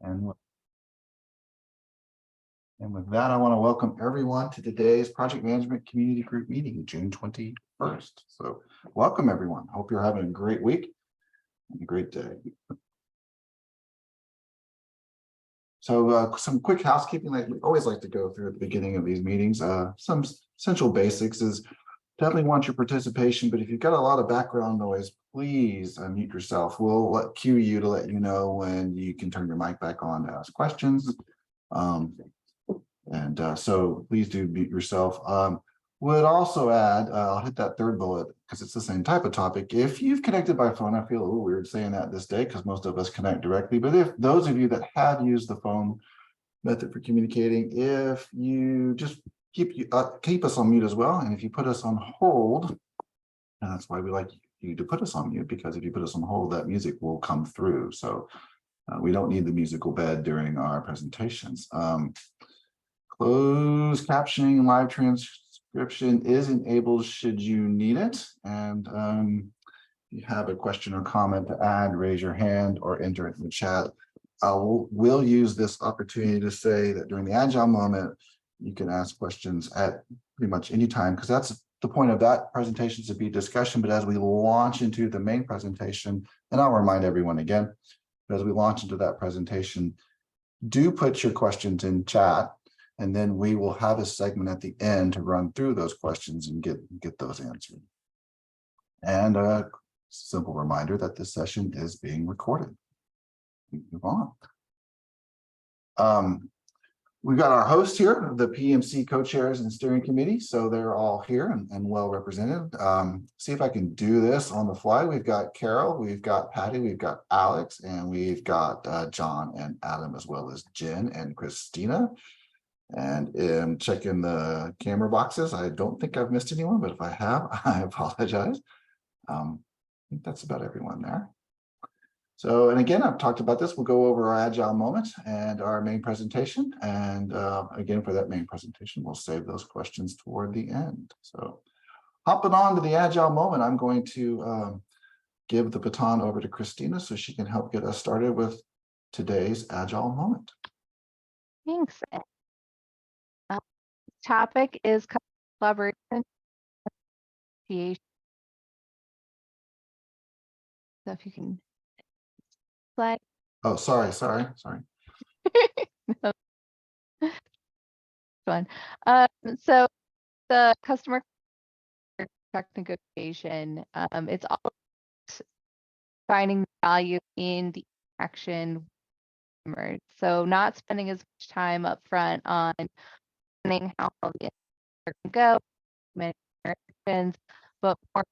And with that, I want to welcome everyone to today's Project Management Community Group meeting, June 21st. So welcome, everyone. Hope you're having a great week and a great day. So some quick housekeeping that we always like to go through at the beginning of these meetings. Some essential basics is definitely want your participation, but if you've got a lot of background noise, please unmute yourself. We'll cue you to let you know when you can turn your mic back on to ask questions. So please do mute yourself. Would also add, I'll hit that third bullet because it's the same type of topic. If you've connected by phone, I feel a little weird saying that this day because most of us connect directly, but if those of you that have used the phone method for communicating, if you just keep us on mute as well, and if you put us on hold, and that's why we like you to put us on mute, because if you put us on hold, that music will come through. So we don't need the musical bed during our presentations. Closed captioning and live transcription is enabled should you need it. And if you have a question or comment to add, raise your hand or enter it in the chat. We'll use this opportunity to say that during the Agile moment, you can ask questions at pretty much any time, because that's the point of that presentation, to be discussion. But as we launch into the main presentation, and I'll remind everyone again, as we launch into that presentation, do put your questions in chat. And then we will have a segment at the end to run through those questions and get those answered. And a simple reminder that this session is being recorded. We move on. We've got our hosts here, the PMC co-chairs and steering committee. So they're all here and well represented. See if I can do this on the fly. We've got Carol, we've got Patty, we've got Alex, and we've got John and Adam, as well as Jen and Christina. And in checking the camera boxes, I don't think I've missed anyone, but if I have, I apologize. I think that's about everyone there. So, and again, I've talked about this. We'll go over our Agile moment and our main presentation. And again, for that main presentation, we'll save those questions toward the end. So hopping on to the Agile moment, I'm going to give the baton over to Christina so she can help get us started with today's Agile moment. Thanks. Topic is collaboration. So if you can slide. Oh, sorry. No. Fun. So the customer negotiation, it's all finding value in the action. So not spending as much time up front on planning how the are going to go, many interactions, but more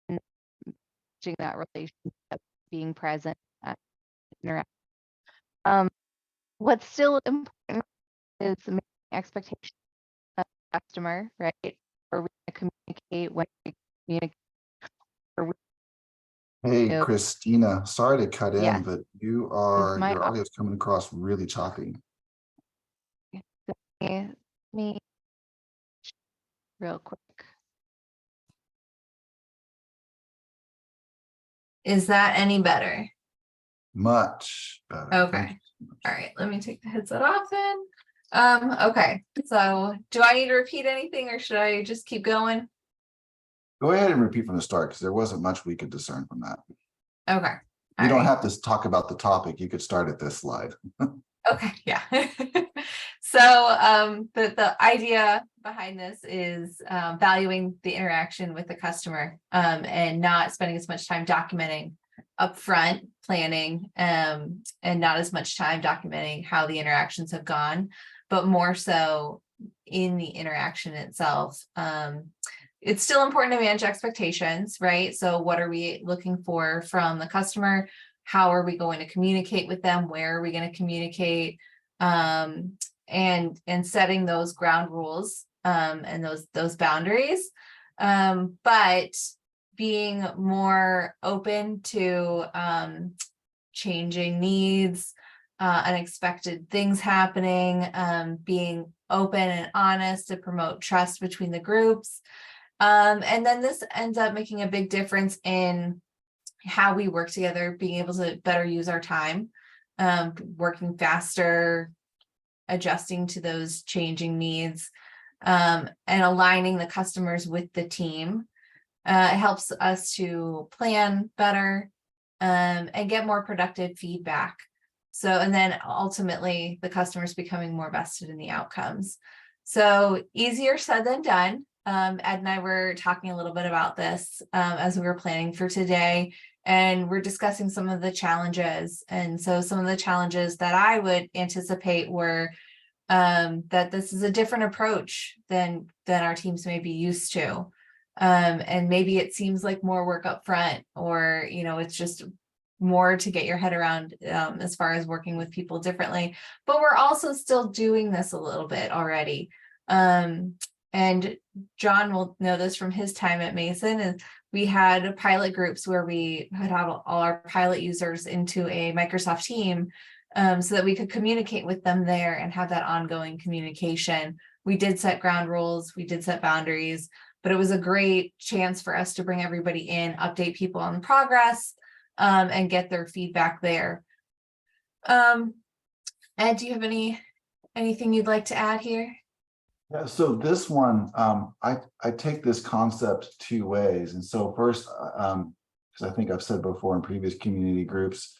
managing that relationship, being present at interaction. What's still important is making expectations of the customer, right? Or we communicate when we communicate. Hey, Christina, sorry to cut in, yes. but your audio is coming across really choppy. Me real quick. Is that any better? Much better. Okay. All right. Let me take the headset off then. Okay. So do I need to repeat anything or should I just keep going? Go ahead and repeat from the start, because there wasn't much we could discern from that. Okay. You don't have to talk about the topic. You could start at this slide. Okay. Yeah. So the idea behind this is valuing the interaction with the customer and not spending as much time documenting upfront planning and not as much time documenting how the interactions have gone, but more so in the interaction itself. It's still important to manage expectations, right? So what are we looking for from the customer? How are we going to communicate with them? Where are we going to communicate? And setting those ground rules and those boundaries, but being more open to changing needs, unexpected things happening, being open and honest to promote trust between the groups. And then this ends up making a big difference in how we work together, being able to better use our time, working faster, adjusting to those changing needs, and aligning the customers with the team. It helps us to plan better, and get more productive feedback. So, and then ultimately the customers becoming more vested in the outcomes. So easier said than done. Ed and I were talking a little bit about this as we were planning for today, and we're discussing some of the challenges. And so some of the challenges that I would anticipate were that this is a different approach than our teams may be used to. And maybe it seems like more work up front, or, you know, it's just more to get your head around as far as working with people differently. But we're also still doing this a little bit already. And John will know this from his time at Mason, and we had pilot groups where we had all our pilot users into a Microsoft team, so that we could communicate with them there and have that ongoing communication. We did set ground rules, we did set boundaries, but it was a great chance for us to bring everybody in, update people on the progress, and get their feedback there. Ed, do you have anything you'd like to add here? Yeah, so this one, I take this concept two ways. And so first, because I think I've said before in previous community groups,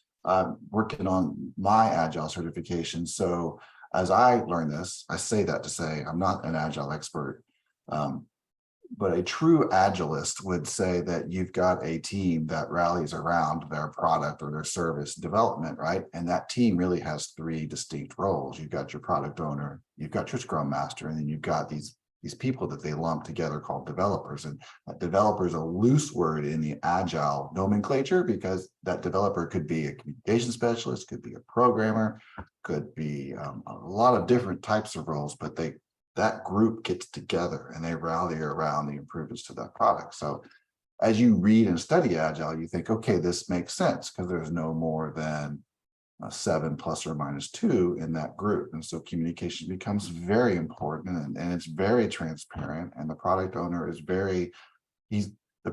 working on my Agile certification. So as I learn this, I say that to say I'm not an Agile expert, but a true Agilist would say that you've got a team that rallies around their product or their service development, right? And that team really has three distinct roles. You've got your product owner, you've got your Scrum Master, and then you've got these people that they lump together called developers. And a developer is a loose word in the Agile nomenclature, because that developer could be a communication specialist, could be a programmer, could be a lot of different types of roles, but that group gets together and they rally around the improvements to that product. So as you read and study Agile, you think, okay, this makes sense because there's no more than 7 plus or minus 2 in that group. And so communication becomes very important, and it's very transparent. And the product owner is the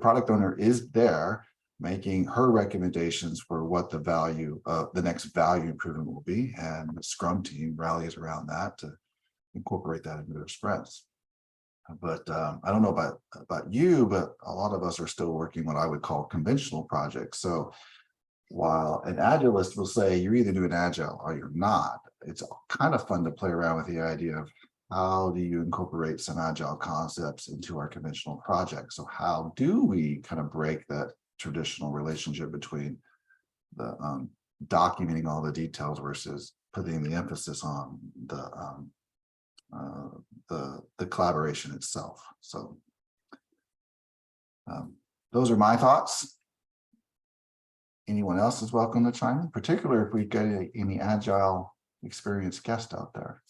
product owner is there making her recommendations for what the value of the next value improvement will be. And the Scrum team rallies around that to incorporate that into their sprints. But I don't know about you, but a lot of us are still working what I would call conventional projects. So while an Agilist will say you're either doing Agile or you're not, it's kind of fun to play around with the idea of how do you incorporate some Agile concepts into our conventional projects. So how do we kind of break that traditional relationship between the documenting all the details versus putting the emphasis on the collaboration itself. So those are my thoughts. Anyone else is welcome to chime in, particularly if we get any Agile experienced guest out there.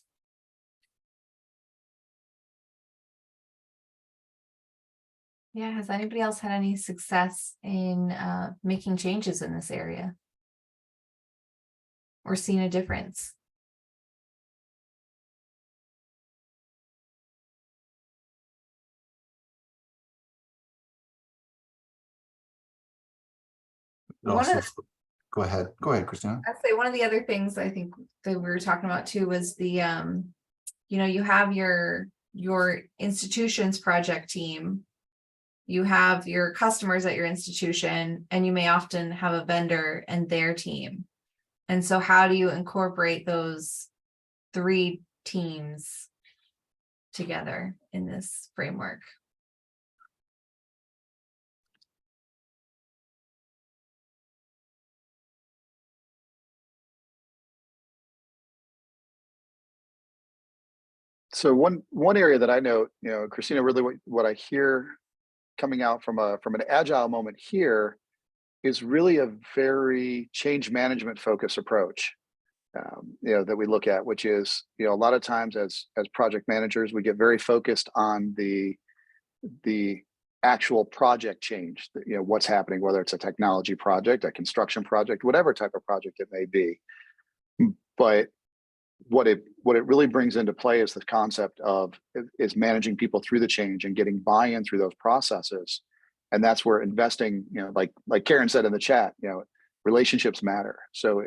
Yeah, has anybody else had any success in making changes in this area or seen a difference? Go ahead, Christina. I'd say one of the other things I think that we were talking about too was the you have your institution's project team, you have your customers at your institution, and you may often have a vendor and their team. And so how do you incorporate those three teams together in this framework? So one area that I know, Christina, really what I hear coming out from an Agile moment here is really a very change management focused approach, that we look at, which is, a lot of times as project managers, we get very focused on the actual project change, what's happening, whether it's a technology project, a construction project, whatever type of project it may be. But what it really brings into play is the concept of is managing people through the change and getting buy-in through those processes. And that's where investing, like Karen said in the chat, relationships matter. So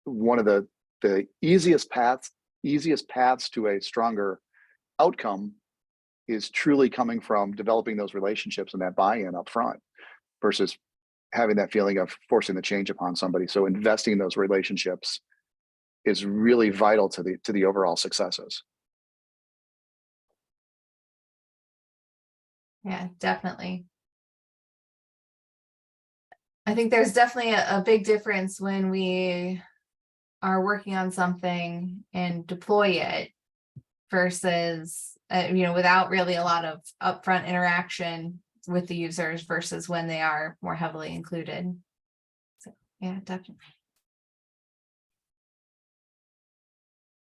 one of the easiest paths to a stronger outcome is truly coming from developing those relationships and that buy-in up front versus having that feeling of forcing the change upon somebody. So investing in those relationships is really vital to the overall successes. Yeah, definitely. I think there's definitely a big difference when we are working on something and deploy it versus, without really a lot of upfront interaction with the users versus when they are more heavily included. So, yeah, definitely.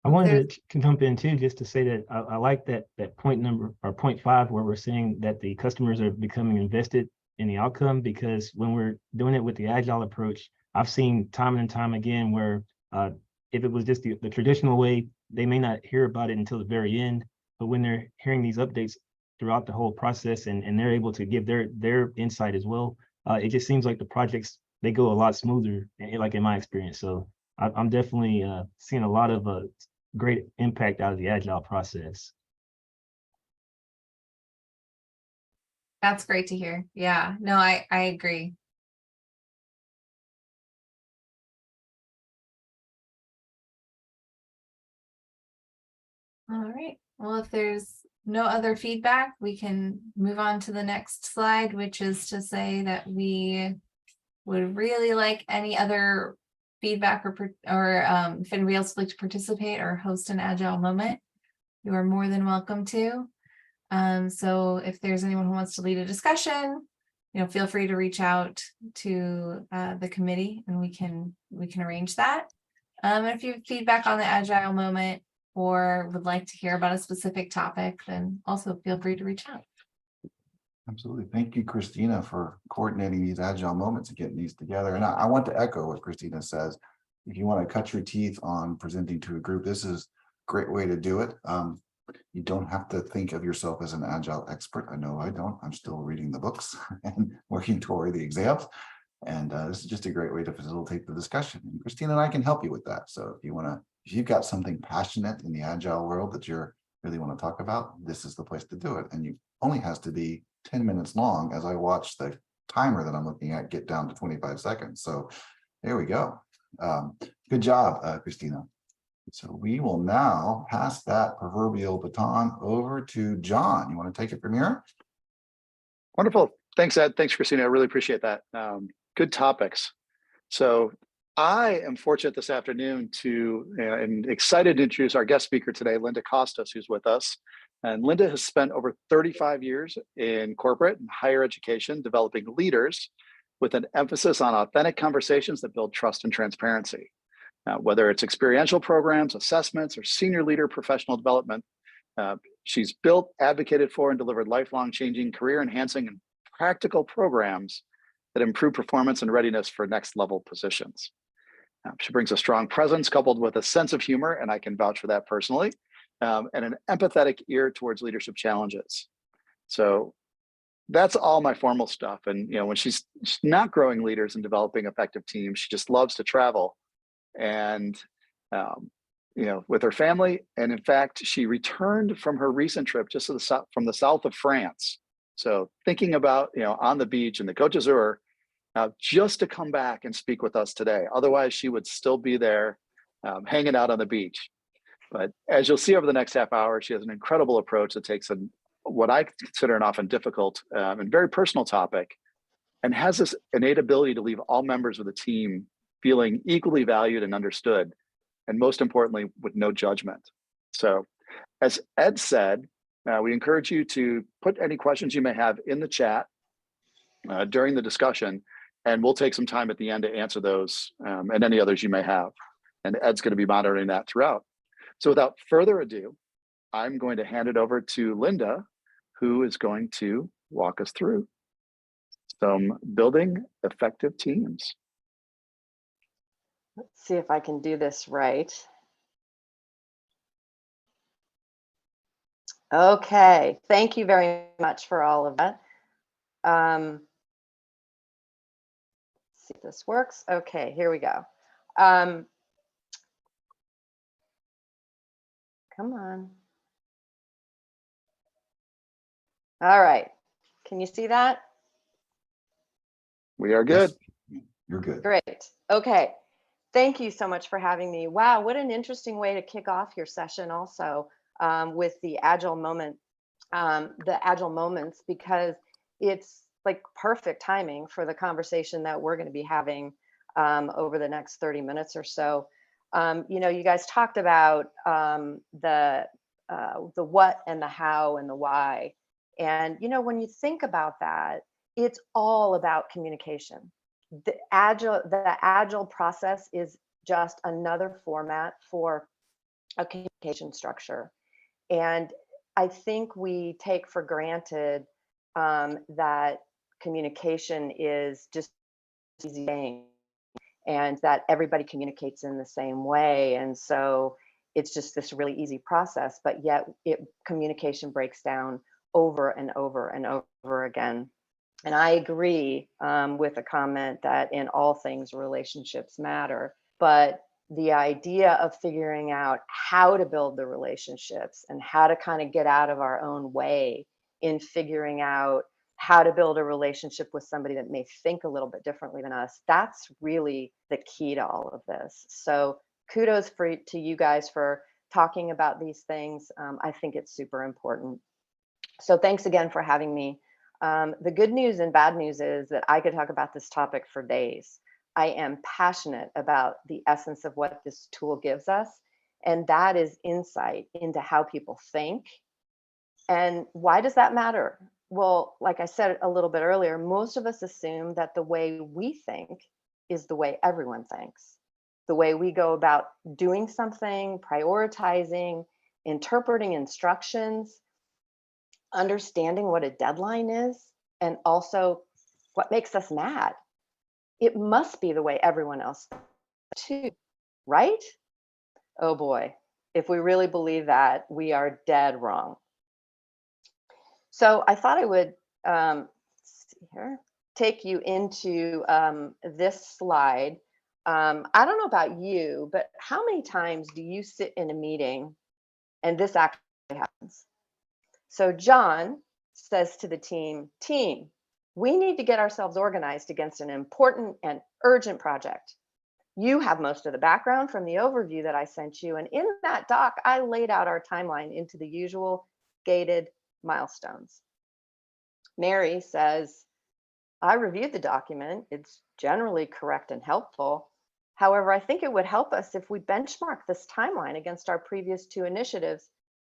I wanted to jump in too, just to say that I like that point 5, where we're saying that the customers are becoming invested in the outcome, because when we're doing it with the Agile approach, I've seen time and time again where if it was just the traditional way, they may not hear about it until the very end, but when they're hearing these updates throughout the whole process and they're able to give their insight as well, it just seems like the projects, they go a lot smoother, like in my experience. So I'm definitely seeing a lot of great impact out of the Agile process. That's great to hear. Yeah, no, I agree. All right. Well, if there's no other feedback, we can move on to the next slide, which is to say that we would really like any other feedback or if anybody else would like to participate or host an Agile moment, you are more than welcome to. So if there's anyone who wants to lead a discussion, feel free to reach out to the committee and we can arrange that. If you have feedback on the Agile moment or would like to hear about a specific topic, then also feel free to reach out. Absolutely. Thank you, Christina, for coordinating these Agile moments and getting these together. And I want to echo what Christina says. If you want to cut your teeth on presenting to a group, this is a great way to do it. You don't have to think of yourself as an Agile expert. I know I don't. I'm still reading the books and working toward the exams. And this is just a great way to facilitate the discussion. And Christina and I can help you with that. So if you've got something passionate in the Agile world that you really want to talk about, this is the place to do it. And you only has to be 10 minutes long, as I watch the timer that I'm looking at get down to 25 seconds. So there we go. Good job, Christina. So we will now pass that proverbial baton over to John. You want to take it from here? Wonderful. Thanks, Ed. Thanks, Christina. I really appreciate that. Good topics. So I am fortunate this afternoon and excited to introduce our guest speaker today, Linda Costas, who's with us. And Linda has spent over 35 years in corporate and higher education, developing leaders with an emphasis on authentic conversations that build trust and transparency. Whether it's experiential programs, assessments, or senior leader professional development, she's built, advocated for, and delivered lifelong changing, career-enhancing, and practical programs that improve performance and readiness for next-level positions. She brings a strong presence coupled with a sense of humor, and I can vouch for that personally, and an empathetic ear towards leadership challenges. So that's all my formal stuff. And when she's not growing leaders and developing effective teams, she just loves to travel and with her family. And in fact, she returned from her recent trip just to the south, from the south of France. So thinking about on the beach in the Côte d'Azur, just to come back and speak with us today. Otherwise, she would still be there hanging out on the beach. But as you'll see over the next half hour, she has an incredible approach that takes what I consider an often difficult and very personal topic, and has this innate ability to leave all members of the team feeling equally valued and understood, and most importantly, with no judgment. So as Ed said, we encourage you to put any questions you may have in the chat during the discussion, and we'll take some time at the end to answer those and any others you may have. And Ed's going to be monitoring that throughout. So without further ado, I'm going to hand it over to Linda, who is going to walk us through some building effective teams. Let's see if I can do this right. Okay, thank you very much for all of that. Let's see if this works. Okay, here we go. Come on. All right. Can you see that? We are good. Yes, you're good. Great. Okay. Thank you so much for having me. Wow, what an interesting way to kick off your session also with the Agile moments, because it's like perfect timing for the conversation that we're going to be having over the next 30 minutes or so. You know, you guys talked about the what and the how and the why. And, you know, when you think about that, it's all about communication. The agile process is just another format for a communication structure. And I think we take for granted that communication is just easy thing, and that everybody communicates in the same way. And so it's just this really easy process, but yet communication breaks down over and over and over again. And I agree with a comment that in all things relationships matter, but the idea of figuring out how to build the relationships and how to kind of get out of our own way in figuring out how to build a relationship with somebody that may think a little bit differently than us, that's really the key to all of this. So kudos to you guys for talking about these things. I think it's super important. So thanks again for having me. The good news and bad news is that I could talk about this topic for days. I am passionate about the essence of what this tool gives us, and that is insight into how people think. And why does that matter? Well, like I said a little bit earlier, most of us assume that the way we think is the way everyone thinks. The way we go about doing something, prioritizing, interpreting instructions, understanding what a deadline is, and also what makes us mad. It must be the way everyone else too, right? Oh boy, if we really believe that, we are dead wrong. So I thought I would see here, take you into this slide. I don't know about you, but how many times do you sit in a meeting and this actually happens? So John says to the team, we need to get ourselves organized against an important and urgent project. You have most of the background from the overview that I sent you. And in that doc, I laid out our timeline into the usual gated milestones. Mary says, I reviewed the document. It's generally correct and helpful. However, I think it would help us if we benchmark this timeline against our previous 2 initiatives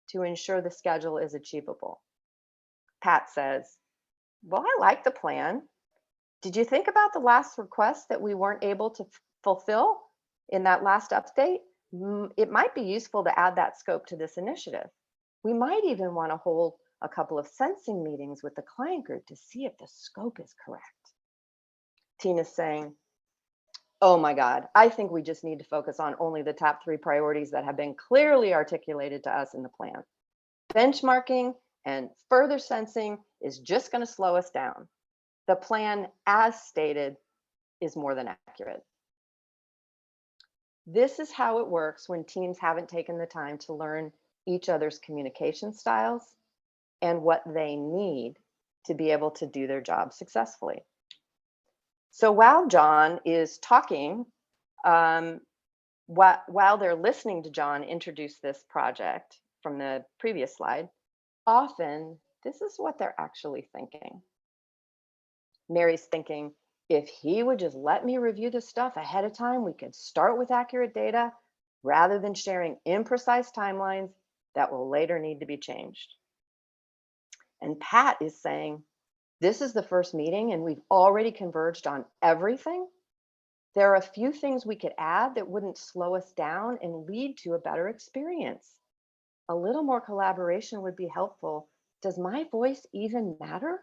to ensure the schedule is achievable. Pat says, well, I like the plan. Did you think about the last request that we weren't able to fulfill in that last update? It might be useful to add that scope to this initiative. We might even want to hold a couple of sensing meetings with the client group to see if the scope is correct. Tina's saying, oh my God, I think we just need to focus on only the top 3 priorities that have been clearly articulated to us in the plan. Benchmarking and further sensing is just going to slow us down. The plan, as stated, is more than accurate. This is how it works when teams haven't taken the time to learn each other's communication styles and what they need to be able to do their job successfully. So while John is talking, while they're listening to John introduce this project from the previous slide, often this is what they're actually thinking. Mary's thinking, if he would just let me review the stuff ahead of time, we could start with accurate data rather than sharing imprecise timelines that will later need to be changed. And Pat is saying, this is the first meeting and we've already converged on everything. There are a few things we could add that wouldn't slow us down and lead to a better experience. A little more collaboration would be helpful. Does my voice even matter?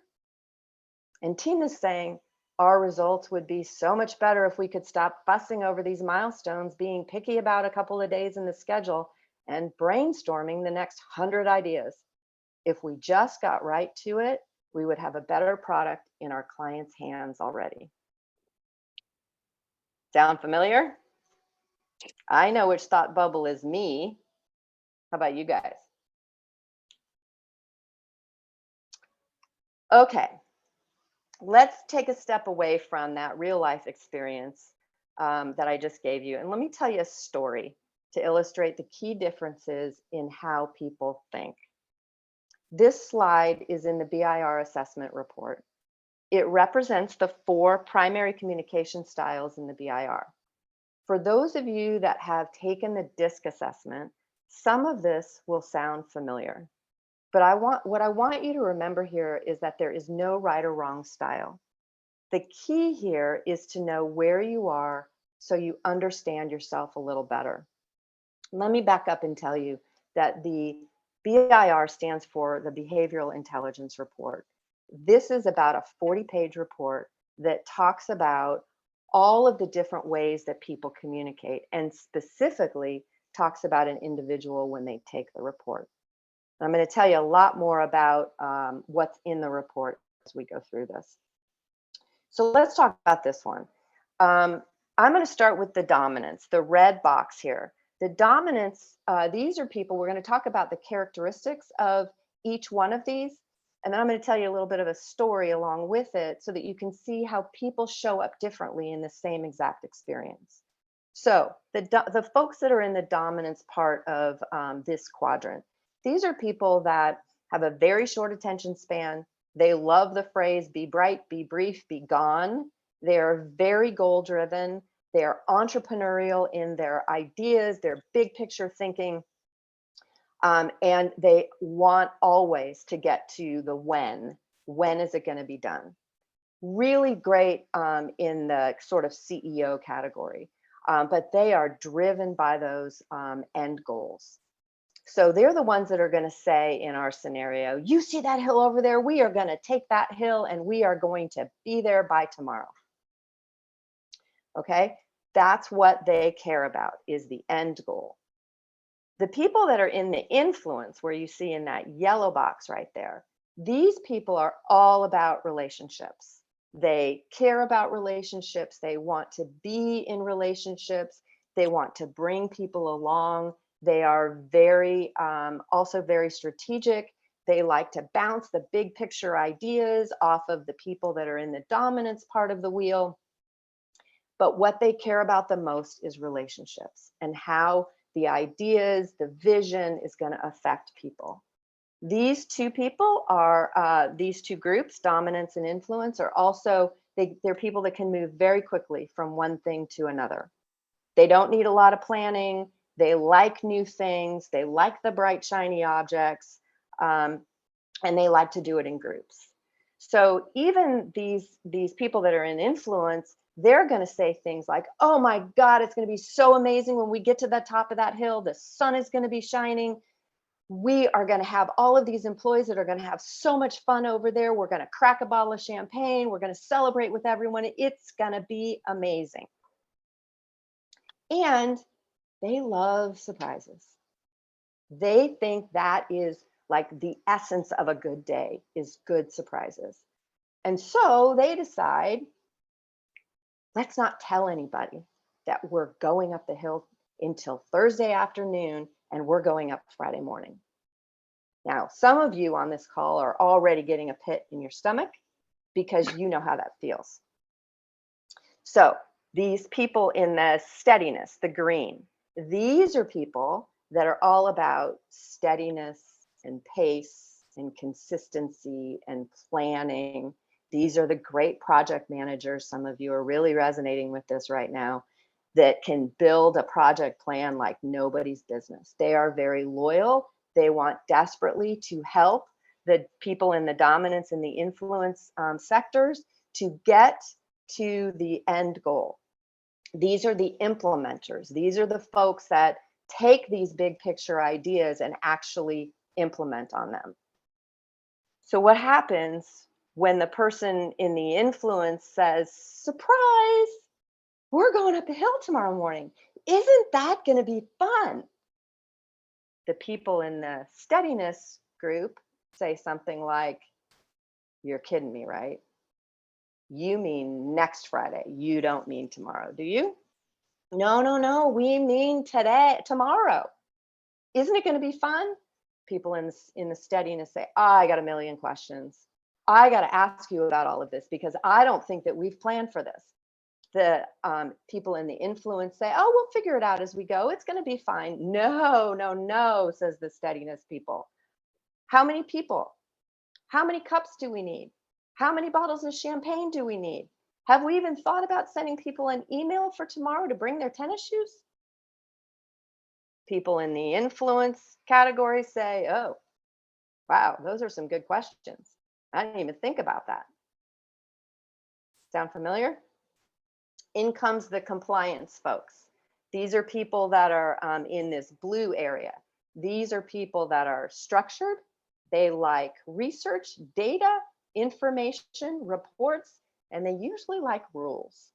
And Tina's saying, our results would be so much better if we could stop fussing over these milestones, being picky about a couple of days in the schedule, and brainstorming the next 100 ideas. If we just got right to it, we would have a better product in our clients' hands already. Sound familiar? I know which thought bubble is me. How about you guys? Okay, let's take a step away from that real life experience that I just gave you. And let me tell you a story to illustrate the key differences in how people think. This slide is in the BIR assessment report. It represents the 4 primary communication styles in the BIR. For those of you that have taken the DISC assessment, some of this will sound familiar. But what I want you to remember here is that there is no right or wrong style. The key here is to know where you are so you understand yourself a little better. Let me back up and tell you that the BIR stands for the Behavioral Intelligence Report. This is about a 40-page report that talks about all of the different ways that people communicate, and specifically talks about an individual when they take the report. I'm going to tell you a lot more about what's in the report as we go through this. So let's talk about this one. I'm going to start with the dominance, the red box here. The dominance, these are people, we're going to talk about the characteristics of each one of these. And then I'm going to tell you a little bit of a story along with it so that you can see how people show up differently in the same exact experience. So the folks that are in the dominance part of this quadrant, these are people that have a very short attention span. They love the phrase, be bright, be brief, be gone. They're very goal driven. They're entrepreneurial in their ideas, their big picture thinking. And they want always to get to the when. When is it going to be done? Really great in the sort of CEO category, but they are driven by those end goals. So they're the ones that are going to say in our scenario, you see that hill over there? We are going to take that hill and we are going to be there by tomorrow. Okay, that's what they care about, is the end goal. The people that are in the influence, where you see in that yellow box right there, these people are all about relationships. They care about relationships. They want to be in relationships. They want to bring people along. They are also very strategic. They like to bounce the big picture ideas off of the people that are in the dominance part of the wheel. But what they care about the most is relationships and how the ideas, the vision is going to affect people. These two people are, these two groups, dominance and influence, are also, they're people that can move very quickly from one thing to another. They don't need a lot of planning. They like new things. They like the bright, shiny objects, and they like to do it in groups. So even these people that are in influence, they're going to say things like, oh my God, it's going to be so amazing when we get to the top of that hill. The sun is going to be shining. We are going to have all of these employees that are going to have so much fun over there. We're going to crack a bottle of champagne. We're going to celebrate with everyone. It's going to be amazing. And they love surprises. They think that is like the essence of a good day, is good surprises. And so they decide, let's not tell anybody that we're going up the hill until Thursday afternoon and we're going up Friday morning. Now, some of you on this call are already getting a pit in your stomach because you know how that feels. So these people in the steadiness, the green, these are people that are all about steadiness and pace and consistency and planning. These are the great project managers. Some of you are really resonating with this right now, that can build a project plan like nobody's business. They are very loyal. They want desperately to help the people in the dominance and the influence sectors to get to the end goal. These are the implementers. These are the folks that take these big picture ideas and actually implement on them. So what happens when the person in the influence says, surprise, we're going up the hill tomorrow morning. Isn't that going to be fun? The people in the steadiness group say something like, you're kidding me, right? You mean next Friday. You don't mean tomorrow, do you? No, we mean tomorrow. Isn't it going to be fun? People in the steadiness say, oh, I got a million questions. I got to ask you about all of this because I don't think that we've planned for this. The people in the influence say, oh, we'll figure it out as we go. It's going to be fine. No, no, no, says the steadiness people. How many people? How many cups do we need? How many bottles of champagne do we need? Have we even thought about sending people an email for tomorrow to bring their tennis shoes? People in the influence category say, oh, wow, those are some good questions. I didn't even think about that. Sound familiar? In comes the compliance folks. These are people that are in this blue area. These are people that are structured. They like research, data, information, reports, and they usually like rules.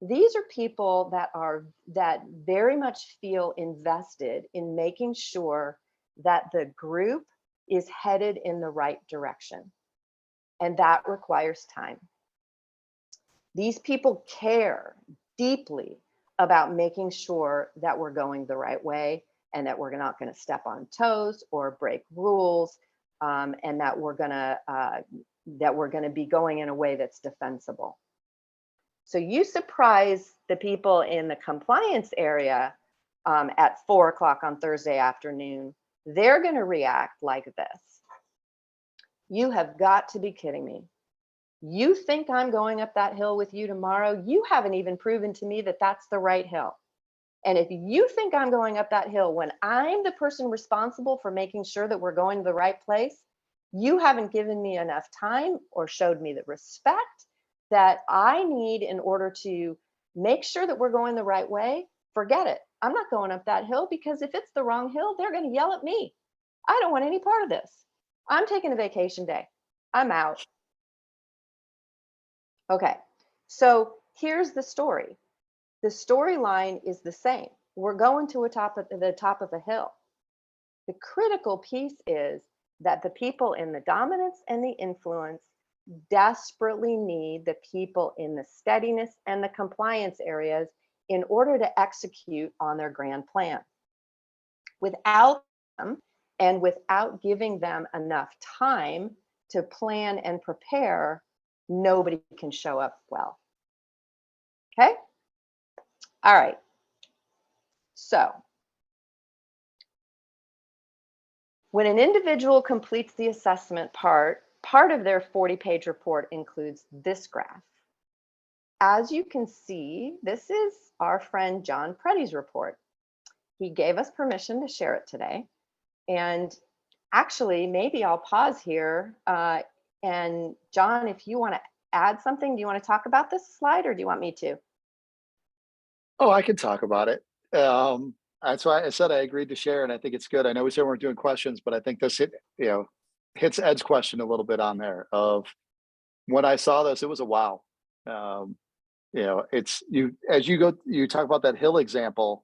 These are people that very much feel invested in making sure that the group is headed in the right direction. And that requires time. These people care deeply about making sure that we're going the right way and that we're not going to step on toes or break rules, and that we're going to be going in a way that's defensible. So you surprise the people in the compliance area at 4 o'clock on Thursday afternoon, they're going to react like this. You have got to be kidding me. You think I'm going up that hill with you tomorrow? You haven't even proven to me that that's the right hill. And if you think I'm going up that hill when I'm the person responsible for making sure that we're going to the right place, you haven't given me enough time or showed me the respect that I need in order to make sure that we're going the right way. Forget it. I'm not going up that hill because if it's the wrong hill, they're going to yell at me. I don't want any part of this. I'm taking a vacation day. I'm out. Okay, so here's the story. The storyline is the same. We're going to the top of a hill. The critical piece is that the people in the dominance and the influence desperately need the people in the steadiness and the compliance areas in order to execute on their grand plan. Without them and without giving them enough time to plan and prepare, nobody can show up well. Okay? All right. So, when an individual completes the assessment part of their 40-page report includes this graph. As you can see, this is our friend John Preddy's report. He gave us permission to share it today. And actually, maybe I'll pause here. And John, if you want to add something, do you want to talk about this slide or do you want me to? Oh, I can talk about it. That's why I said I agreed to share, and I think it's good. I know we said we weren't doing questions, but I think this hits Ed's question a little bit on there. Of when I saw this, it was a wow. It's as you talk about that hill example.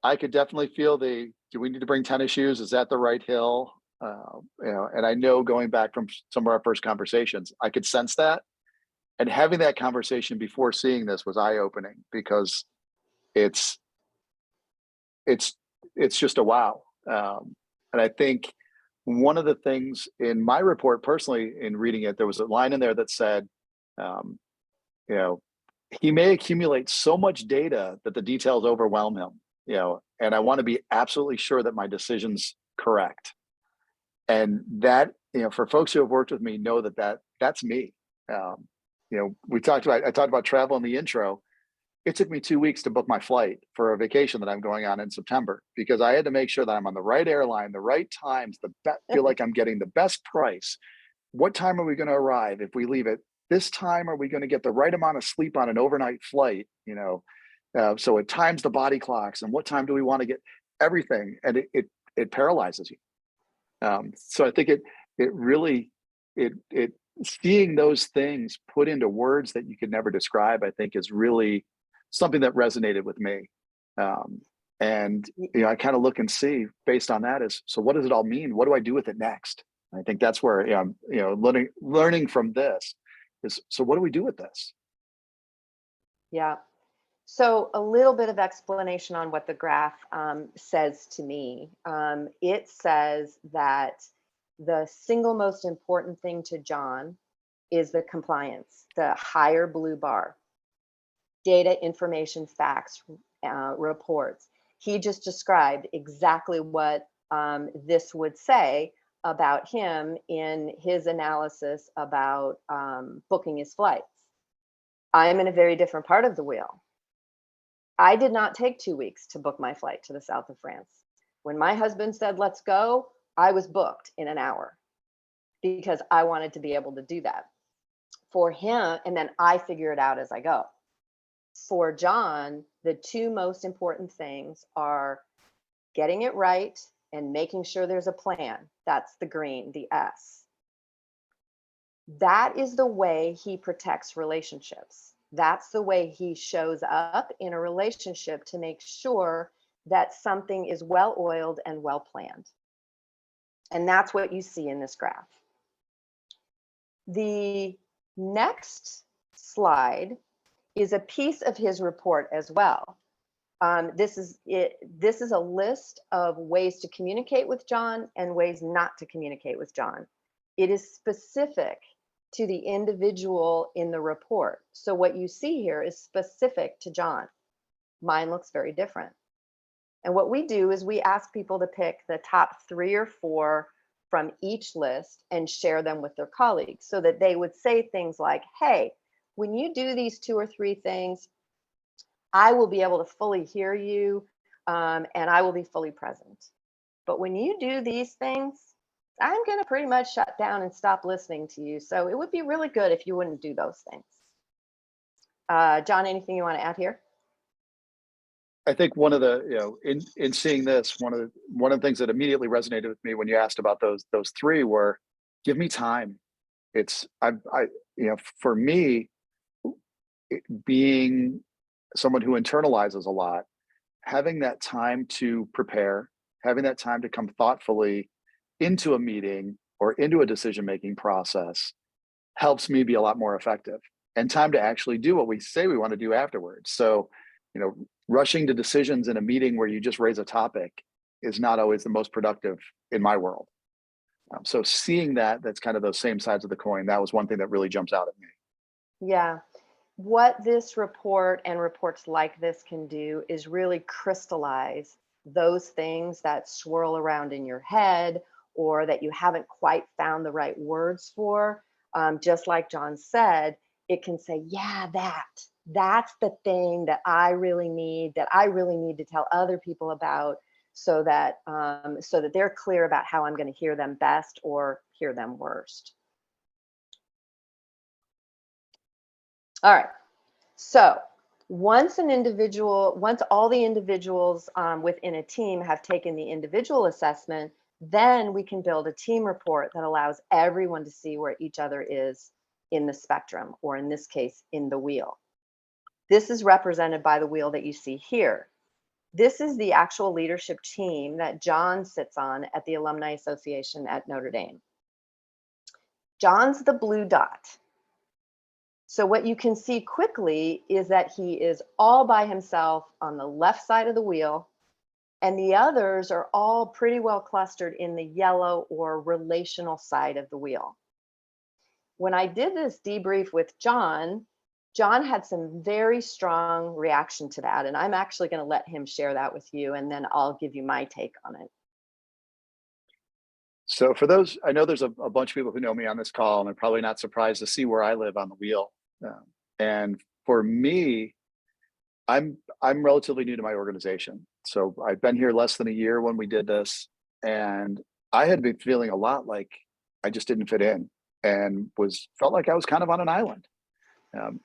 I could definitely feel do we need to bring tennis shoes? Is that the right hill? And I know going back from some of our first conversations, I could sense that. And having that conversation before seeing this was eye-opening because it's just a wow. And I think one of the things in my report personally, in reading it, there was a line in there that said, he may accumulate so much data that the details overwhelm him, and I want to be absolutely sure that my decision's correct. And that, for folks who have worked with me know that's me. I talked about travel in the intro. It took me 2 weeks to book my flight for a vacation that I'm going on in September because I had to make sure that I'm on the right airline, the right times, feel like I'm getting the best price. What time are we going to arrive? If we leave at this time, are we going to get the right amount of sleep on an overnight flight? So it times the body clocks and what time do we want to get everything? And it paralyzes you. So I think it really seeing those things put into words that you could never describe, I think is really something that resonated with me. And I kind of look and see based on that so what does it all mean? What do I do with it next? And I think that's where I'm learning from this is, so what do we do with this? Yeah. So a little bit of explanation on what the graph says to me. It says that the single most important thing to John is the compliance, the higher blue bar. Data, information, facts, reports. He just described exactly what this would say about him in his analysis about booking his flights. I'm in a very different part of the wheel. I did not take 2 weeks to book my flight to the south of France. When my husband said, let's go, I was booked in an hour because I wanted to be able to do that for him. And then I figure it out as I go. For John, the two most important things are getting it right and making sure there's a plan. That's the green, the S. That is the way he protects relationships. That's the way he shows up in a relationship to make sure that something is well-oiled and well-planned. And that's what you see in this graph. The next slide is a piece of his report as well. This is a list of ways to communicate with John and ways not to communicate with John. It is specific to the individual in the report. So what you see here is specific to John. Mine looks very different. And what we do is we ask people to pick the top 3 or 4 from each list and share them with their colleagues so that they would say things like, hey, when you do these 2 or 3 things, I will be able to fully hear you and I will be fully present. But when you do these things, I'm going to pretty much shut down and stop listening to you. So it would be really good if you wouldn't do those things. John, anything you want to add here? I think one of the, in seeing this, one of the things that immediately resonated with me when you asked about those 3 were, give me time. It's, for me, being someone who internalizes a lot, having that time to prepare, having that time to come thoughtfully into a meeting or into a decision-making process helps me be a lot more effective, and time to actually do what we say we want to do afterwards. So, rushing to decisions in a meeting where you just raise a topic is not always the most productive in my world. So seeing that's kind of those same sides of the coin, that was one thing that really jumps out at me. Yeah. What this report and reports like this can do is really crystallize those things that swirl around in your head or that you haven't quite found the right words for. Just like John said, it can say, yeah, that's the thing that I really need to tell other people about so that they're clear about how I'm going to hear them best or hear them worst. All right, so once all the individuals within a team have taken the individual assessment, then we can build a team report that allows everyone to see where each other is in the spectrum, or in this case, in the wheel. This is represented by the wheel that you see here. This is the actual leadership team that John sits on at the Alumni Association at Notre Dame. John's the blue dot. So what you can see quickly is that he is all by himself on the left side of the wheel, and the others are all pretty well clustered in the yellow or relational side of the wheel. When I did this debrief with John had some very strong reaction to that, and I'm actually going to let him share that with you, and then I'll give you my take on it. So for those, I know there's a bunch of people who know me on this call, and they're probably not surprised to see where I live on the wheel. And for me, I'm relatively new to my organization. So I've been here less than a year when we did this, and I had been feeling a lot like I just didn't fit in and felt like I was kind of on an island.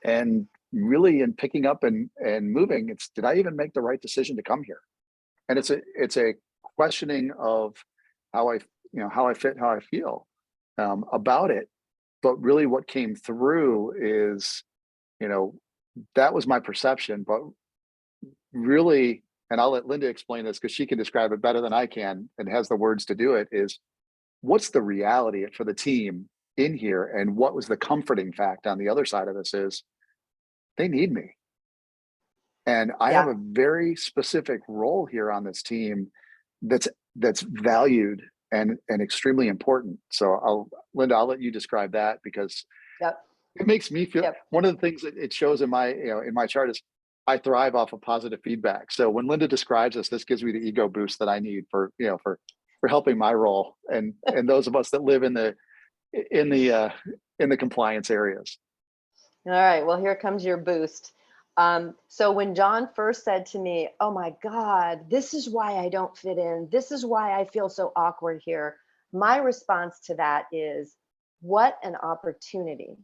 And really in picking up and moving, did I even make the right decision to come here? And it's a questioning of how I fit, how I feel about it. But really what came through is, that was my perception, but really, and I'll let Linda explain this because she can describe it better than I can and has the words to do it, is what's the reality for the team in here, and what was the comforting fact on the other side of this is they need me. And I have a very specific role here on this team that's valued and extremely important. So Linda, I'll let you describe that, because it makes me feel, one of the things that it shows in my, in my chart is I thrive off of positive feedback. So when Linda describes this gives me the ego boost that I need for helping my role and those of us that live in the compliance areas. All right, well, here comes your boost. So when John first said to me, oh my God, this is why I don't fit in, this is why I feel so awkward here, my response to that is, what an opportunity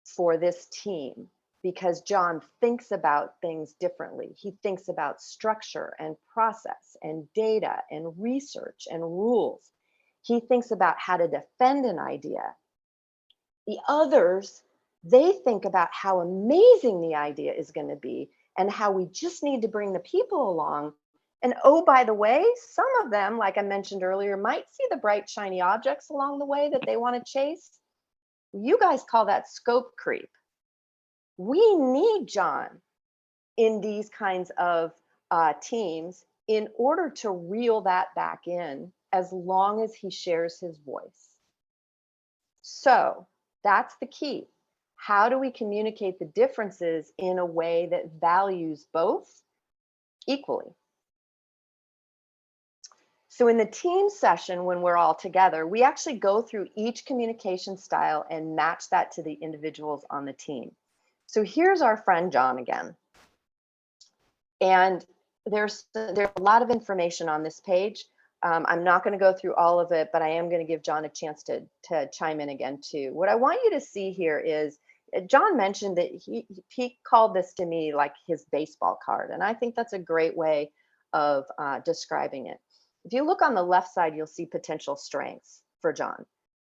for this team, because John thinks about things differently. He thinks about structure and process and data and research and rules. He thinks about how to defend an idea. The others, they think about how amazing the idea is going to be and how we just need to bring the people along. And oh, by the way, some of them, like I mentioned earlier, might see the bright, shiny objects along the way that they want to chase. You guys call that scope creep. We need John in these kinds of teams in order to reel that back in, as long as he shares his voice. So that's the key. How do we communicate the differences in a way that values both equally? So in the team session, when we're all together, we actually go through each communication style and match that to the individuals on the team. So here's our friend John again. And there's a lot of information on this page. I'm not going to go through all of it, but I am going to give John a chance to chime in again too. What I want you to see here is, John mentioned that he called this to me like his baseball card. And I think that's a great way of describing it. If you look on the left side, you'll see potential strengths for John.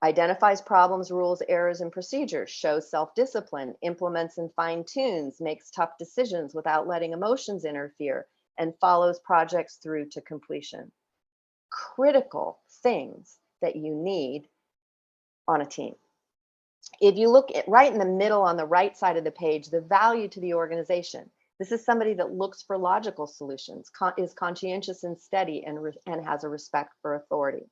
Identifies problems, rules, errors, and procedures, shows self-discipline, implements and fine-tunes, makes tough decisions without letting emotions interfere, and follows projects through to completion. Critical things that you need on a team. If you look at right in the middle on the right side of the page, the value to the organization. This is somebody that looks for logical solutions, is conscientious and steady, and has a respect for authority.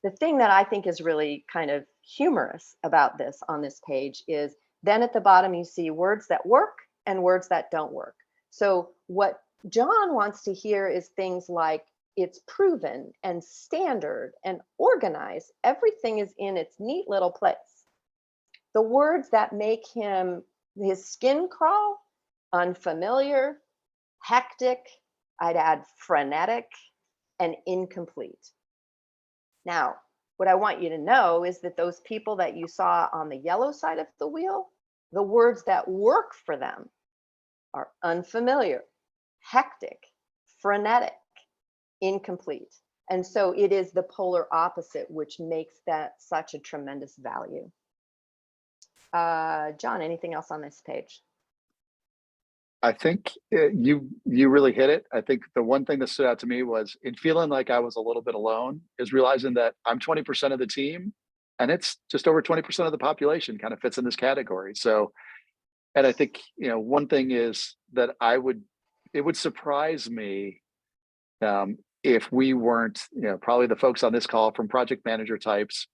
The thing that I think is really kind of humorous about this on this page is then at the bottom you see words that work and words that don't work. So what John wants to hear is things like it's proven and standard and organized. Everything is in its neat little place. The words that make his skin crawl: unfamiliar, hectic, I'd add frenetic, and incomplete. Now, what I want you to know is that those people that you saw on the yellow side of the wheel, the words that work for them are unfamiliar, hectic, frenetic, incomplete. And so it is the polar opposite, which makes that such a tremendous value. John, anything else on this page? I think you really hit it. I think the one thing that stood out to me was, in feeling like I was a little bit alone, is realizing that I'm 20% of the team, and it's just over 20% of the population kind of fits in this category. So, and I think, one thing is that it would surprise me if we weren't, probably the folks on this call from project manager types,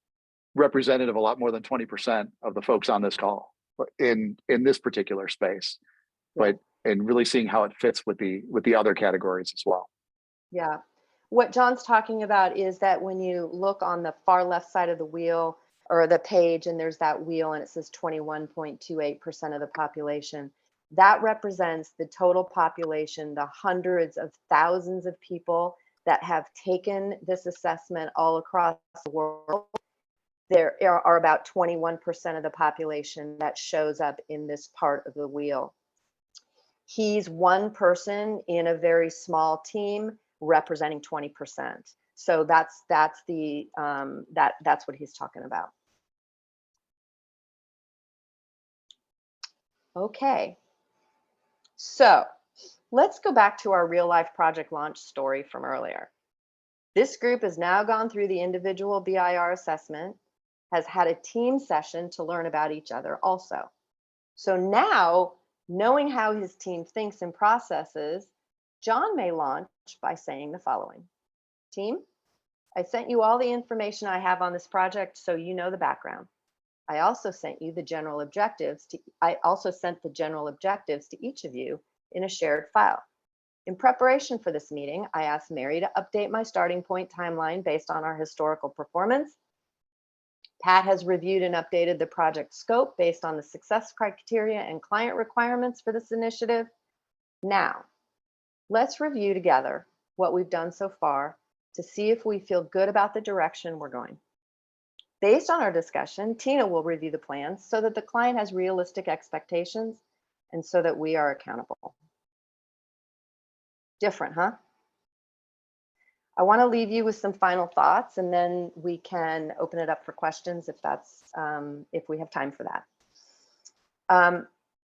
representative a lot more than 20% of the folks on this call in this particular space. But and really seeing how it fits with the other categories as well. Yeah. What John's talking about is that when you look on the far left side of the wheel or the page, and there's that wheel and it says 21.28% of the population, that represents the total population, the hundreds of thousands of people that have taken this assessment all across the world. There are about 21% of the population that shows up in this part of the wheel. He's one person in a very small team representing 20%. So that's what he's talking about. Okay. So let's go back to our real life project launch story from earlier. This group has now gone through the individual BIR assessment, has had a team session to learn about each other also. So now Knowing how his team thinks and processes, John may launch by saying the following. Team, I sent you all the information I have on this project so you know the background. I also sent the general objectives to each of you in a shared file. In preparation for this meeting, I asked Mary to update my starting point timeline based on our historical performance. Pat has reviewed and updated the project scope based on the success criteria and client requirements for this initiative. Now, let's review together what we've done so far to see if we feel good about the direction we're going. Based on our discussion, Tina will review the plans so that the client has realistic expectations and so that we are accountable. Different, huh? I want to leave you with some final thoughts, and then we can open it up for questions if we have time for that.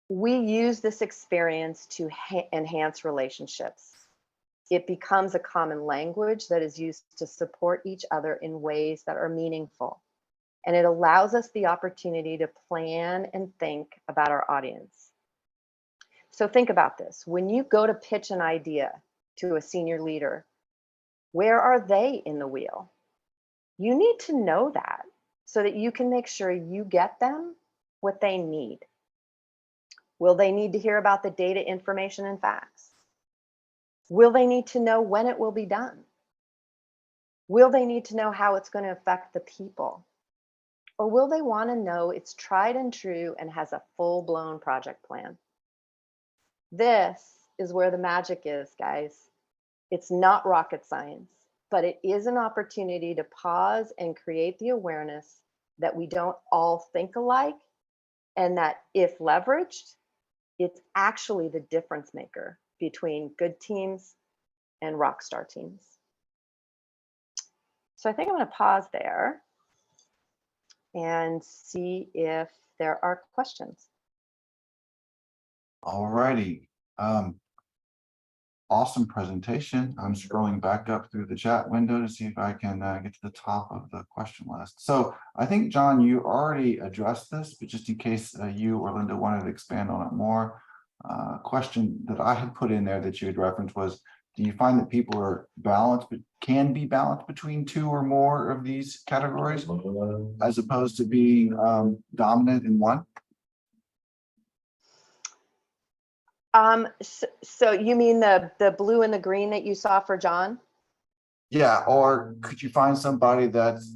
We use this experience to enhance relationships. It becomes a common language that is used to support each other in ways that are meaningful. And it allows us the opportunity to plan and think about our audience. So think about this. When you go to pitch an idea to a senior leader, where are they in the wheel? You need to know that so that you can make sure you get them what they need. Will they need to hear about the data, information, and facts? Will they need to know when it will be done? Will they need to know how it's going to affect the people? Or will they want to know it's tried and true and has a full-blown project plan? This is where the magic is, guys. It's not rocket science, but it is an opportunity to pause and create the awareness that we don't all think alike, and that if leveraged, it's actually the difference maker between good teams and rockstar teams. So I think I'm going to pause there and see if there are questions. All righty. Awesome presentation. I'm scrolling back up through the chat window to see if I can get to the top of the question list. So I think, John, you already addressed this, but just in case you or Linda wanted to expand on it more, question that I had put in there that you had referenced was, do you find that people are balanced, but can be balanced between two or more of these categories as opposed to being dominant in one? So you mean the blue and the green that you saw for John? Yeah, or could you find somebody that's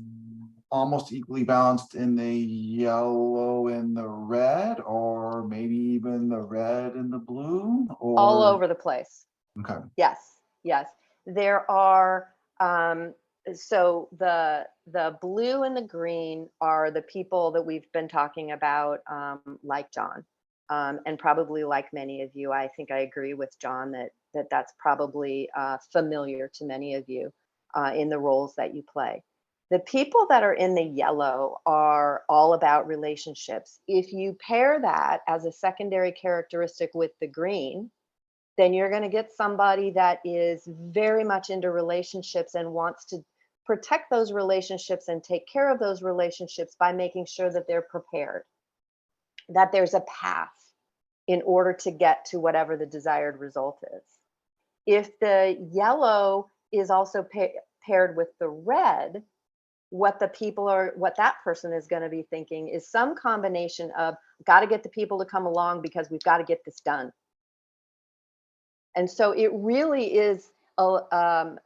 almost equally balanced in the yellow and the red, or maybe even the red and the blue? Or All over the place. Okay. Yes, yes. There are, so the blue and the green are the people that we've been talking about, like John. And probably like many of you, I think I agree with John that that's probably familiar to many of you in the roles that you play. The people that are in the yellow are all about relationships. If you pair that as a secondary characteristic with the green, then you're going to get somebody that is very much into relationships and wants to protect those relationships and take care of those relationships by making sure that they're prepared, that there's a path in order to get to whatever the desired result is. If the yellow is also paired with the red, what that person is going to be thinking is some combination of, got to get the people to come along because we've got to get this done. And so it really is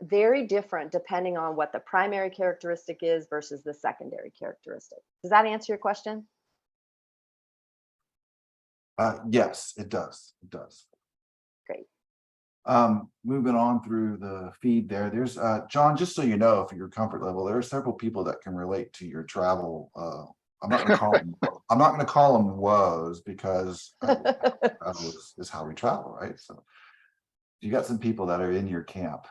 very different depending on what the primary characteristic is versus the secondary characteristic. Does that answer your question? Yes, it does. It does. Great. Moving on through the feed there, there's John, just so you know, for your comfort level, there are several people that can relate to your travel. I'm not going to call them woes, because is how we travel, right? So you got some people that are in your camp.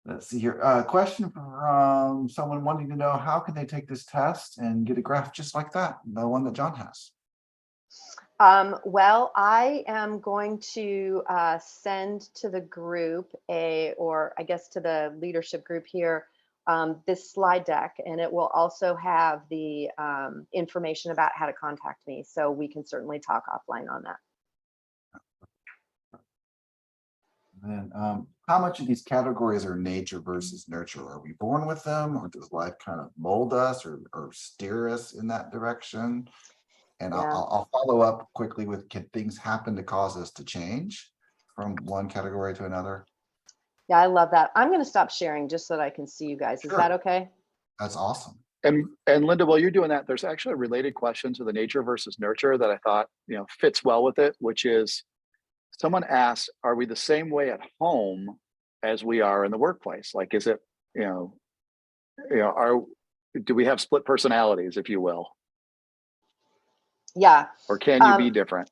Let's see here. Question from someone wanting to know, how can they take this test and get a graph just like that, the one that John has? Well, I am going to send to the group or I guess to the leadership group here, this slide deck, and it will also have the information about how to contact me. So we can certainly talk offline on that. And then how much of these categories are nature versus nurture? Are we born with them, or does life kind of mold us or steer us in that direction? And Yeah. I'll follow up quickly with, can things happen to cause us to change from one category to another? Yeah, I love that. I'm going to stop sharing just so that I can see you guys. Is Sure. that okay? That's awesome. And Linda, while you're doing that, there's actually a related question to the nature versus nurture that I thought, fits well with it, which is someone asked, are we the same way at home as we are in the workplace? Like, is it, do we have split personalities, if you will? Yeah. Or can you be different?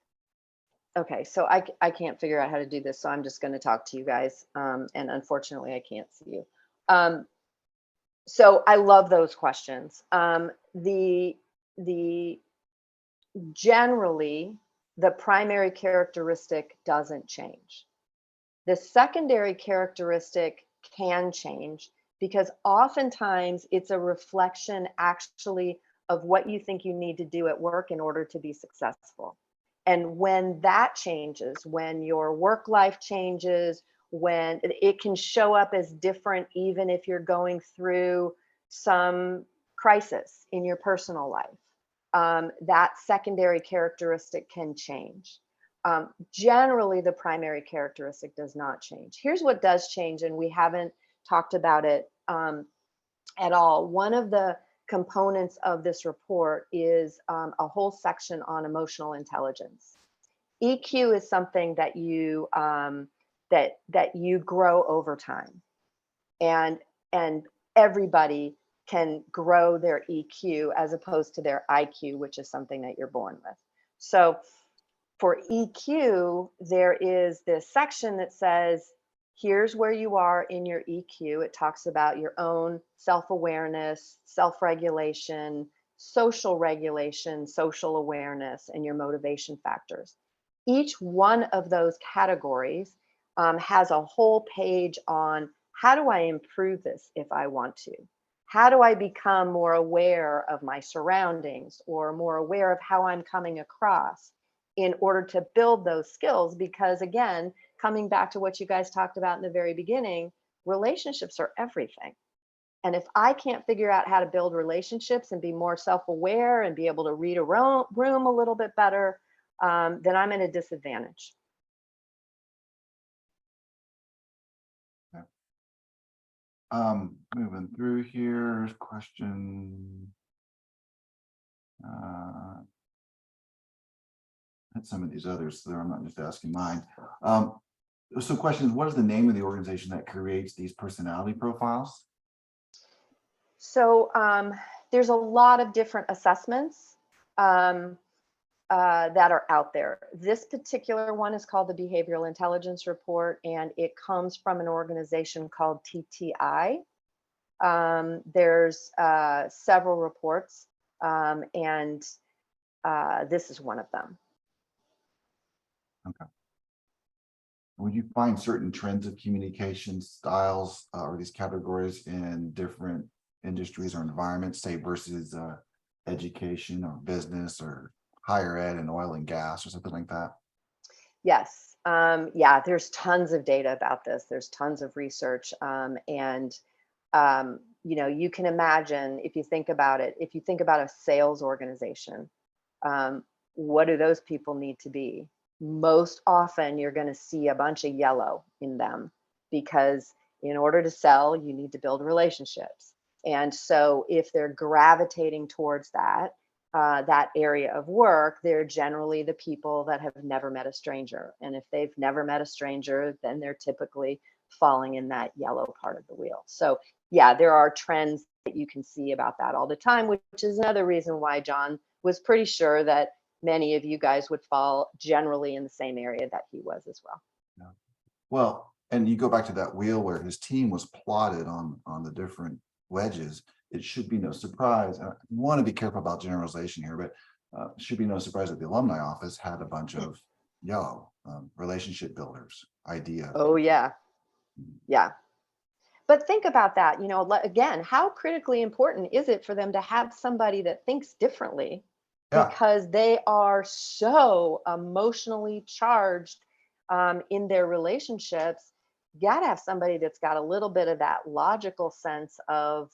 Okay, so I can't figure out how to do this, so I'm just going to talk to you guys. And unfortunately, I can't see you. So I love those questions. Generally, the primary characteristic doesn't change. The secondary characteristic can change because oftentimes it's a reflection actually of what you think you need to do at work in order to be successful. And when that changes, when your work life changes, when it can show up as different, even if you're going through some crisis in your personal life, that secondary characteristic can change. Generally, the primary characteristic does not change. Here's what does change, and we haven't talked about it at all. One of the components of this report is a whole section on emotional intelligence. EQ is something that you that you grow over time, and everybody can grow their EQ as opposed to their IQ, which is something that you're born with. So for EQ, there is this section that says, here's where you are in your EQ. It talks about your own self-awareness, self-regulation, social regulation, social awareness, and your motivation factors. Each one of those categories has a whole page on how do I improve this if I want to? How do I become more aware of my surroundings or more aware of how I'm coming across in order to build those skills? Because again, coming back to what you guys talked about in the very beginning, relationships are everything. And if I can't figure out how to build relationships and be more self-aware and be able to read a room a little bit better, then I'm at a disadvantage. Moving through here, question. Had some of these others, so I'm not just asking mine. So questions, what is the name of the organization that creates these personality profiles? So there's a lot of different assessments that are out there. This particular one is called the Behavioral Intelligence Report, and it comes from an organization called TTI. There's several reports, and this is one of them. Okay. Would you find certain trends of communication styles or these categories in different industries or environments, say versus education or business or higher ed and oil and gas or something like that? Yes. Yeah, there's tons of data about this. There's tons of research. You can imagine, if you think about it, if you think about a sales organization, what do those people need to be? Most often you're going to see a bunch of yellow in them, because in order to sell, you need to build relationships. And so if they're gravitating towards that area of work, they're generally the people that have never met a stranger. And if they've never met a stranger, then they're typically falling in that yellow part of the wheel. So yeah, there are trends that you can see about that all the time, which is another reason why John was pretty sure that many of you guys would fall generally in the same area that he was as well. Yeah. Well, and you go back to that wheel where his team was plotted on the different wedges. It should be no surprise. I want to be careful about generalization here, but it should be no surprise that the alumni office had a bunch of yellow relationship builders, idea. Oh yeah, yeah. But think about that, again, how critically important is it for them to have somebody that thinks differently? Yeah. Because they are so emotionally charged in their relationships you got to have somebody that's got a little bit of that logical sense of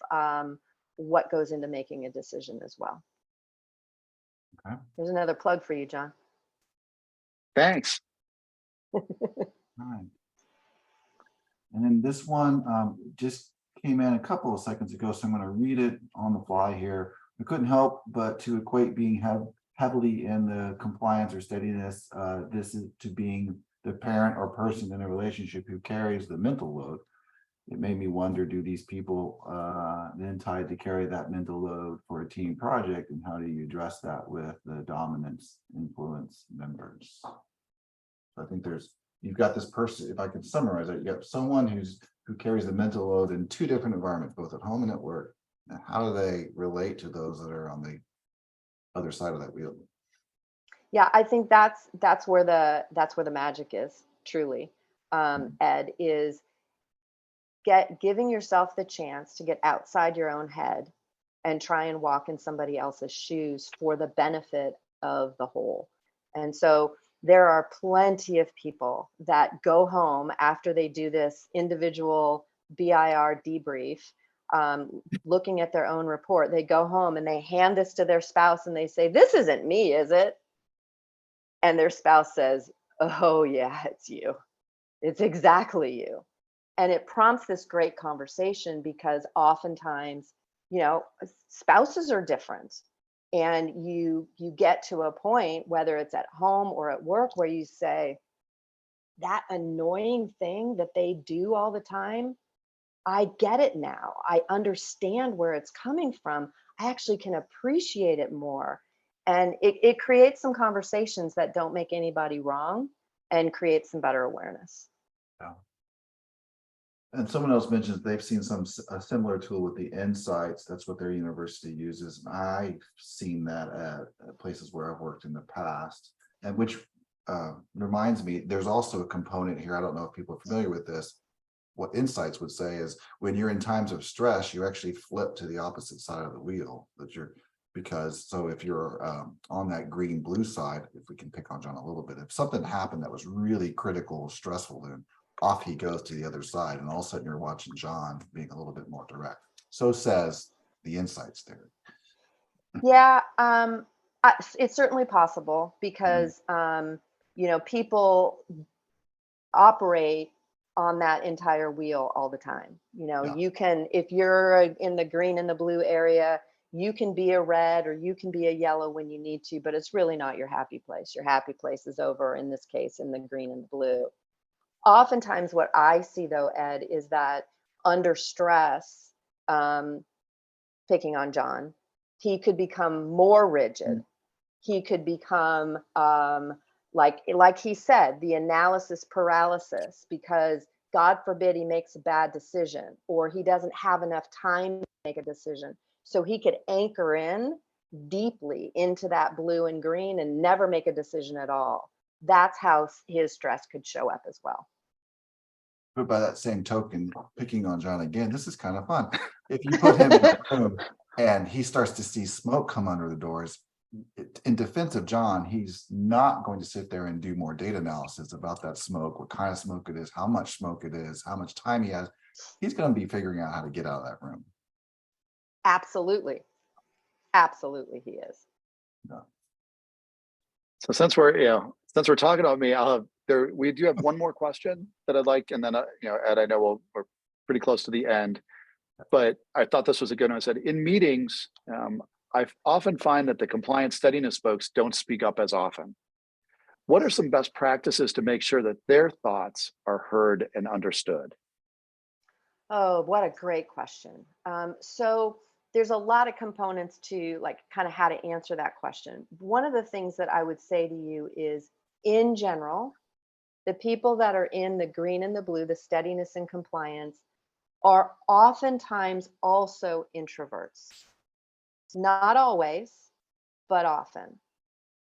what goes into making a decision as well. Okay. There's another plug for you, John. Thanks. All right. And then this one just came in a couple of seconds ago, so I'm going to read it on the fly here. I couldn't help but to equate being heavily in the compliance or steadiness, this is to being the parent or person in a relationship who carries the mental load. It made me wonder, do these people then tied to carry that mental load for a team project, and how do you address that with the dominance influence members? So I think you've got this person, if I could summarize it, you got someone who carries the mental load in two different environments, both at home and at work. And how do they relate to those that are on the other side of that wheel? Yeah, I think that's where the magic is, truly. Ed, is giving yourself the chance to get outside your own head and try and walk in somebody else's shoes for the benefit of the whole. And so there are plenty of people that go home after they do this individual BIR debrief, looking at their own report. They go home and they hand this to their spouse and they say, "This isn't me, is it?" And their spouse says, "Oh yeah, it's you. It's exactly you." And it prompts this great conversation, because oftentimes, spouses are different. And you get to a point, whether it's at home or at work, where you say, that annoying thing that they do all the time, I get it now. I understand where it's coming from. I actually can appreciate it more. And it creates some conversations that don't make anybody wrong and create some better awareness. Yeah. And someone else mentions they've seen a similar tool with the insights. That's what their university uses. And I've seen that at places where I've worked in the past, and which reminds me, there's also a component here. I don't know if people are familiar with this. What insights would say is, when you're in times of stress, you actually flip to the opposite side of the wheel. So if you're on that green blue side, if we can pick on John a little bit, if something happened that was really critical, stressful, then off he goes to the other side, and all of a sudden you're watching John being a little bit more direct. So says the insights theory. Yeah, it's certainly possible, because people operate on that entire wheel all the time. Yeah. You can, if you're in the green and the blue area, you can be a red or you can be a yellow when you need to, but it's really not your happy place. Your happy place is over, in this case, in the green and the blue. Oftentimes what I see, though, Ed, is that under stress, picking on John, he could become more rigid. He could become, like he said, the analysis paralysis, because God forbid he makes a bad decision, or he doesn't have enough time to make a decision. So he could anchor in deeply into that blue and green and never make a decision at all. That's how his stress could show up as well. But by that same token, picking on John again, this is kind of fun. If you put him in a room and he starts to see smoke come under the doors, in defense of John, he's not going to sit there and do more data analysis about that smoke, what kind of smoke it is, how much smoke it is, how much time he has. He's going to be figuring out how to get out of that room. Absolutely. Absolutely, he is. Yeah. So since we're talking about me, we do have one more question that I'd like, and then Ed, I know we're pretty close to the end, but I thought this was a good one. I said, in meetings, I often find that the compliance steadiness folks don't speak up as often. What are some best practices to make sure that their thoughts are heard and understood? Oh, what a great question. So there's a lot of components to kind of how to answer that question. One of the things that I would say to you is, in general, the people that are in the green and the blue, the steadiness and compliance, are oftentimes also introverts. Not always, but often.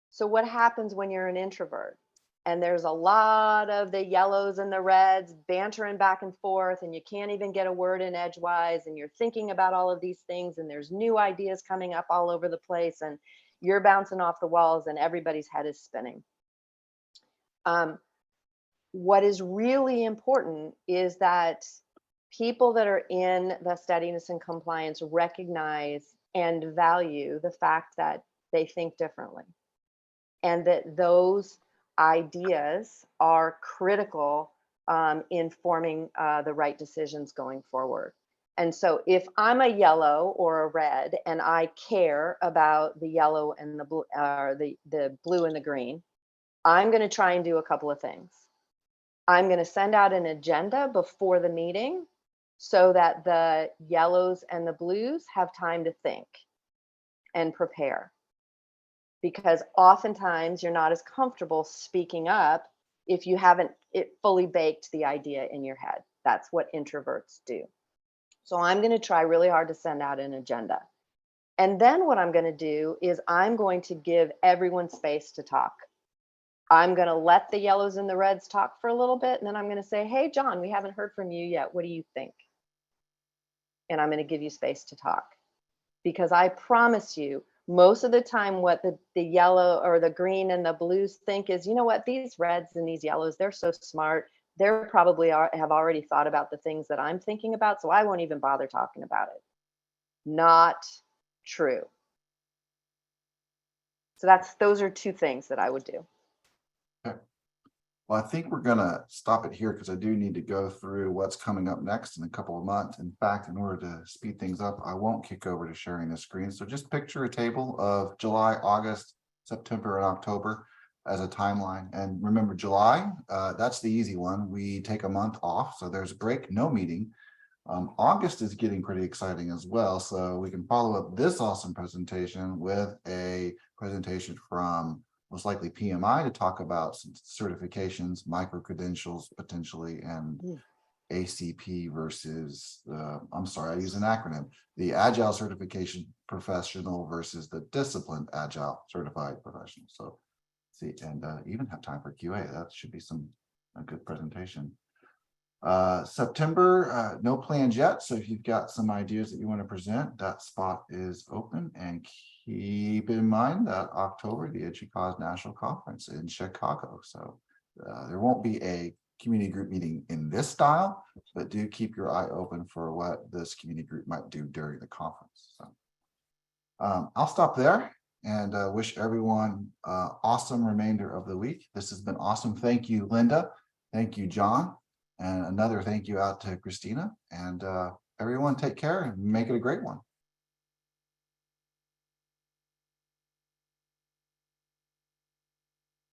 So what happens when you're an introvert and there's a lot of the yellows and the reds bantering back and forth, and you can't even get a word in edgewise, and you're thinking about all of these things, and there's new ideas coming up all over the place, and you're bouncing off the walls and everybody's head is spinning. what is really important is that people that are in the steadiness and compliance recognize and value the fact that they think differently, and that those ideas are critical in forming the right decisions going forward. And so if I'm a yellow or a red and I care about the yellow and the blue, the blue and the green, I'm going to try and do a couple of things. I'm going to send out an agenda before the meeting so that the yellows and the blues have time to think and prepare. Because oftentimes you're not as comfortable speaking up if you haven't fully baked the idea in your head. That's what introverts do. So I'm going to try really hard to send out an agenda. And then what I'm going to do is I'm going to give everyone space to talk. I'm going to let the yellows and the reds talk for a little bit. And then I'm going to say, hey, John, we haven't heard from you yet. What do you think? And I'm going to give you space to talk. Because I promise you, most of the time, what the yellow or the green and the blues think is, you know what, these reds and these yellows, they're so smart. They're probably have already thought about the things that I'm thinking about, so I won't even bother talking about it. Not true. So those are two things that I would do. Okay. Well, I think we're gonna stop it here because I do need to go through what's coming up next in a couple of months. In fact, in order to speed things up, I won't kick over to sharing the screen. So just picture a table of July, August, September, and October as a timeline. And remember, July, that's the easy one. We take a month off, so there's a break, no meeting. August is getting pretty exciting as well. So we can follow up this awesome presentation with a presentation from most likely PMI to talk about some certifications, micro-credentials potentially, and ACP versus, I'm sorry, I use an acronym, the Agile Certification Professional versus the Disciplined Agile Certified Professional. So see, and even have time for QA. That should be a good presentation. September, no plans yet. So if you've got some ideas that you want to present, that spot is open. And keep in mind that October, the Educause National Conference in Chicago. So there won't be a community group meeting in this style, but do keep your eye open for what this community group might do during the conference. So I'll stop there and wish everyone awesome remainder of the week. This has been awesome. Thank you, Linda. Thank you, John. And another thank you out to Christina, and everyone take care and make it a great one.